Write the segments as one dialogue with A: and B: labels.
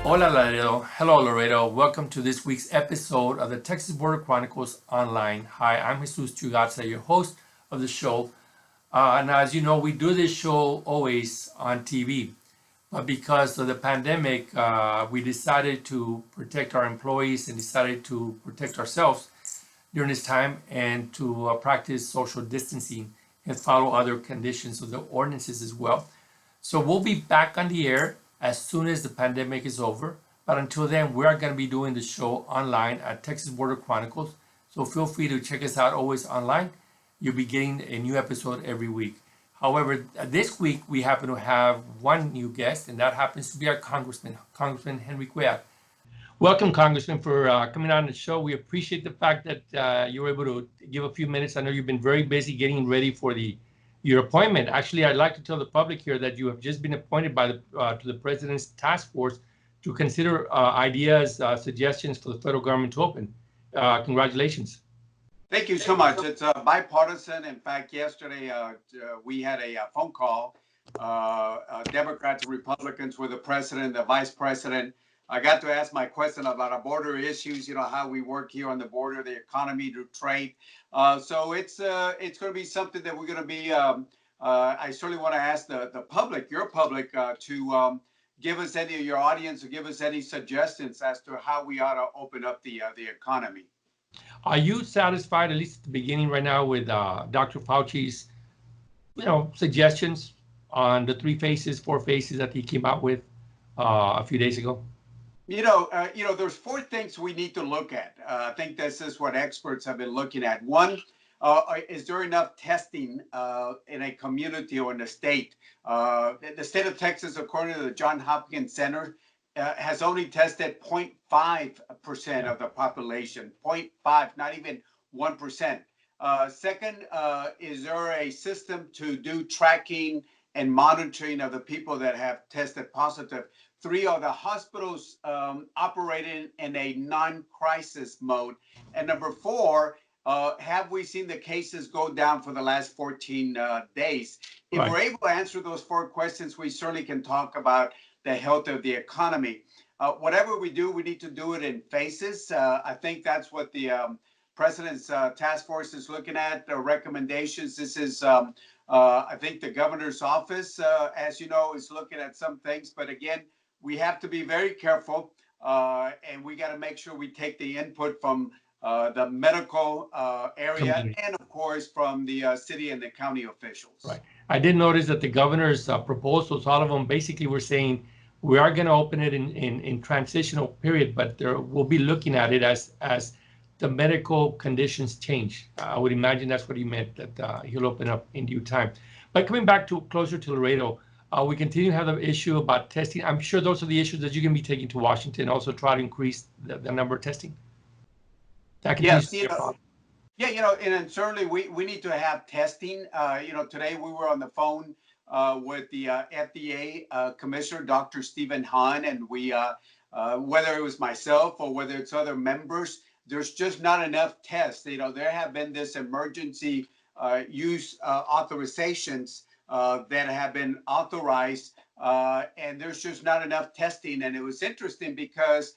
A: Hola Laredo. Hello Laredo. Welcome to this week's episode of the Texas Border Chronicles Online. Hi, I'm Jesus Chugatza, your host of the show. And as you know, we do this show always on TV. But because of the pandemic, we decided to protect our employees and decided to protect ourselves during this time and to practice social distancing and follow other conditions of the ordinances as well. So we'll be back on the air as soon as the pandemic is over. But until then, we are going to be doing the show online at Texas Border Chronicles. So feel free to check us out always online. You'll be getting a new episode every week. However, this week we happen to have one new guest, and that happens to be our Congressman Henry Cuellar. Welcome, Congressman, for coming on the show. We appreciate the fact that you were able to give a few minutes. I know you've been very busy getting ready for your appointment. Actually, I'd like to tell the public here that you have just been appointed by to the President's task force to consider ideas, suggestions for the federal government to open. Congratulations.
B: Thank you so much. It's bipartisan. In fact, yesterday we had a phone call, Democrats and Republicans with the president, the vice president. I got to ask my question about our border issues, how we work here on the border, the economy, to trade. So it's going to be something that we're going to be, I certainly want to ask the public, your public, to give us any of your audience, or give us any suggestions as to how we ought to open up the economy.
A: Are you satisfied, at least at the beginning right now, with Dr. Fauci's, suggestions on the 4 phases that he came out with a few days ago?
B: There's 4 things we need to look at. I think this is what experts have been looking at. One, is there enough testing in a community or in a state? The state of Texas, according to the Johns Hopkins Center, has only tested 0.5% of the population. 0.5, not even 1%. Second, is there a system to do tracking and monitoring of the people that have tested positive? 3, are the hospitals operating in a non-crisis mode? And number 4, have we seen the cases go down for the last 14 days? If we're able to answer those 4 questions, we certainly can talk about the health of the economy. Whatever we do, we need to do it in phases. I think that's what the President's task force is looking at, recommendations. This is, I think, the governor's office, as you know, is looking at some things. But again, we have to be very careful, and we got to make sure we take the input from the medical area and, of course, from the city and the county officials.
A: Right. I did notice that the governor's proposals, all of them basically were saying we are going to open it in transitional period, but we'll be looking at it as the medical conditions change. I would imagine that's what he meant, that he'll open up in due time. But coming back to closer to Laredo, we continue to have the issue about testing. I'm sure those are the issues that you can be taking to Washington, also try to increase the number of testing. That continues to be a problem.
B: Yeah, and certainly we need to have testing. Today we were on the phone with the FDA Commissioner, Dr. Stephen Hahn, and we, whether it was myself or whether it's other members, there's just not enough tests. There have been this emergency use authorizations that have been authorized, and there's just not enough testing. And it was interesting because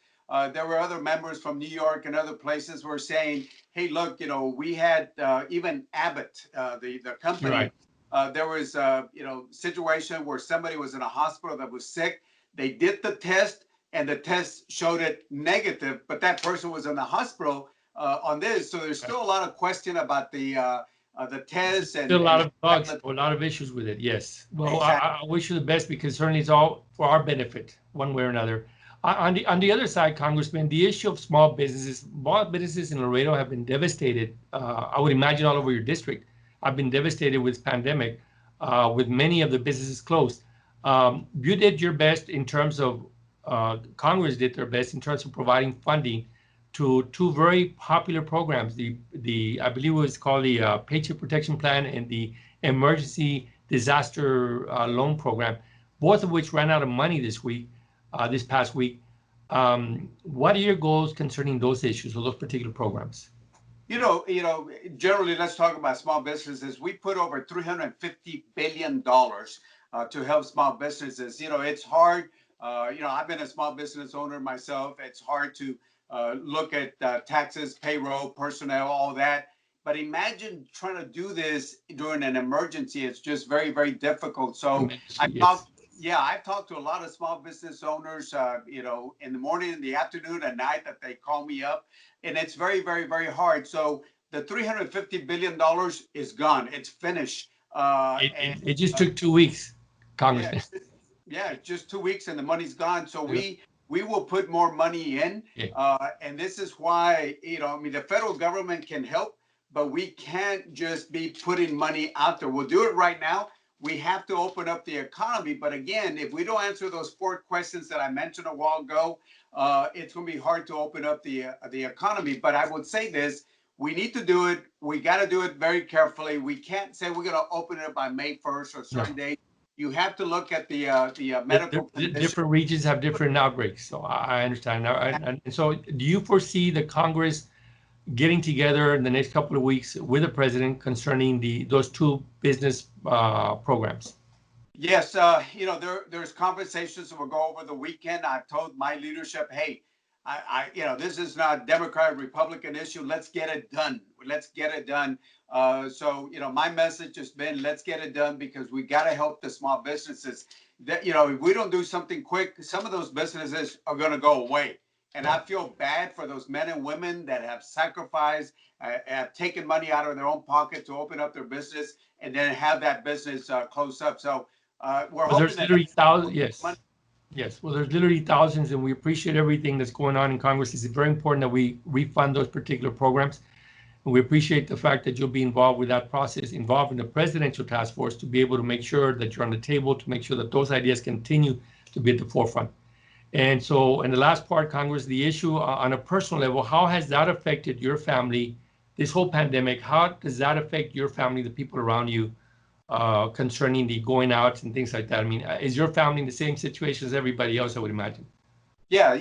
B: there were other members from New York and other places who were saying, hey, look, we had even Abbott, the company. Right. There was a situation where somebody was in a hospital that was sick. They did the test, and the test showed it negative, but that person was in the hospital on this. So there's still a lot of question about the test. And
A: still a lot of bugs, a lot of issues with it. Yes. Well, exactly. I wish you the best, because certainly it's all for our benefit, one way or another. On the other side, Congressman, the issue of small businesses in Laredo have been devastated. I would imagine all over your district have been devastated with pandemic, with many of the businesses closed. You did your best in terms of, Congress did their best in terms of providing funding to 2 very popular programs. I believe it was called the Paycheck Protection Plan and the Emergency Disaster Loan Program, both of which ran out of money this past week. What are your goals concerning those issues or those particular programs?
B: Generally, let's talk about small businesses. We put over $350 billion to help small businesses. It's hard I've been a small business owner myself. It's hard to look at taxes, payroll, personnel, all that. But imagine trying to do this during an emergency. It's just very, very difficult. So I
A: Yes.
B: talked, yeah, I've talked to a lot of small business owners, in the morning, in the afternoon, at night that they call me up, and it's very, very, very hard. So the $350 billion is gone. It's finished.
A: It just took 2 weeks,
B: Yeah,
A: Congressman.
B: yeah, just 2 weeks and the money's gone. So
A: Yeah.
B: we will put more money in,
A: Yeah.
B: and this is why I mean the federal government can help, but we can't just be putting money out there. We'll do it right now. We have to open up the economy, but again, if we don't answer those 4 questions that I mentioned a while ago, it's going to be hard to open up the economy. But I would say this: we need to do it. We got to do it very carefully. We can't say we're going to open it by May 1st or certain
A: No.
B: date. You have to look at the medical condition.
A: Different regions have different outbreaks, so I understand. Now, and so, do you foresee the Congress getting together in the next couple of weeks with the president concerning those two business programs?
B: Yes, there's conversations that will go over the weekend. I've told my leadership, hey, this is not Democrat Republican issue. Let's get it done. Let's get it done. My message has been, let's get it done because we got to help the small businesses. That if we don't do something quick, some of those businesses are going to go away. And I feel bad for those men and women that have sacrificed, have taken money out of their own pocket to open up their business, and then have that business close up. So we're
A: Well,
B: hoping
A: there's
B: that
A: literally thousands.
B: money.
A: Yes. Yes, well, there's literally thousands, and we appreciate everything that's going on in Congress. It's very important that we refund those particular programs. And we appreciate the fact that you'll be involved with that process, involved in the presidential task force to be able to make sure that you're on the table, to make sure that those ideas continue to be at the forefront. And so, in the last part, Congress, the issue on a personal level, how has that affected your family, this whole pandemic? How does that affect your family, the people around you? Concerning the going out and things like that. I mean, is your family in the same situation as everybody else, I would imagine?
B: Yeah,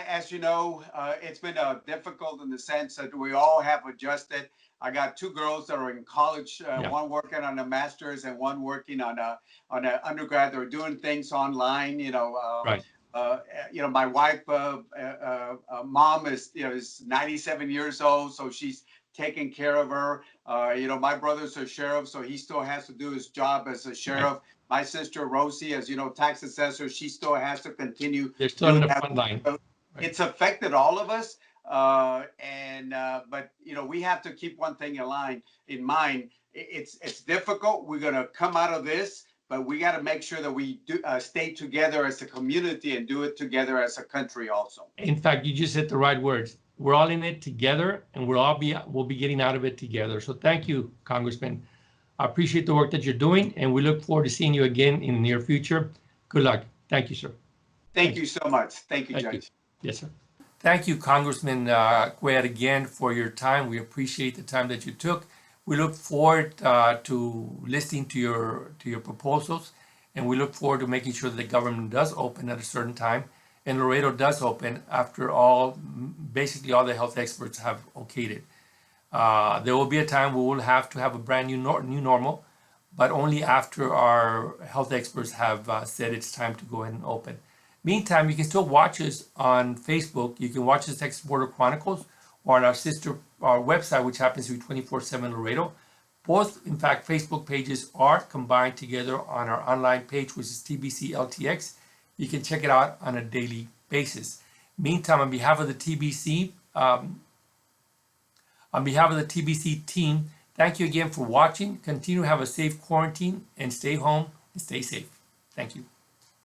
B: as you know, it's been difficult in the sense that we all have adjusted. I got two girls that are in college,
A: Yeah.
B: one working on a master's and one working on an undergrad. They're doing things online.
A: Right.
B: My wife, mom is 97 years old, so she's taking care of her. My brother's a sheriff, so he still has to do his job as a sheriff. Right. My sister Rosie, as you know, tax assessor, she still has to continue.
A: They're still in the front line.
B: Right. It's affected all of us, but we have to keep one thing in mind. It's difficult. We're gonna come out of this, but we got to make sure that we do stay together as a community and do it together as a country also.
A: In fact, you just said the right words. We're all in it together, and we'll be getting out of it together. So thank you, Congressman. I appreciate the work that you're doing, and we look forward to seeing you again in the near future. Good luck. Thank you, sir.
B: Thank you so much. Thank you, Judge.
A: Yes, sir. Thank you, Congressman Cuellar, again for your time. We appreciate the time that you took. We look forward to listening to your proposals, and we look forward to making sure that the government does open at a certain time, and Laredo does open after basically all the health experts have okayed it. There will be a time we will have to have a brand new normal, but only after our health experts have said it's time to go ahead and open. Meantime, you can still watch us on Facebook. You can watch the Texas Border Chronicles or on our website, which happens to be 24/7 Laredo. Both, in fact, Facebook pages are combined together on our online page, which is TBC LTX. You can check it out on a daily basis. Meantime, on behalf of the TBC team, thank you again for watching. Continue to have a safe quarantine and stay home and stay safe. Thank you.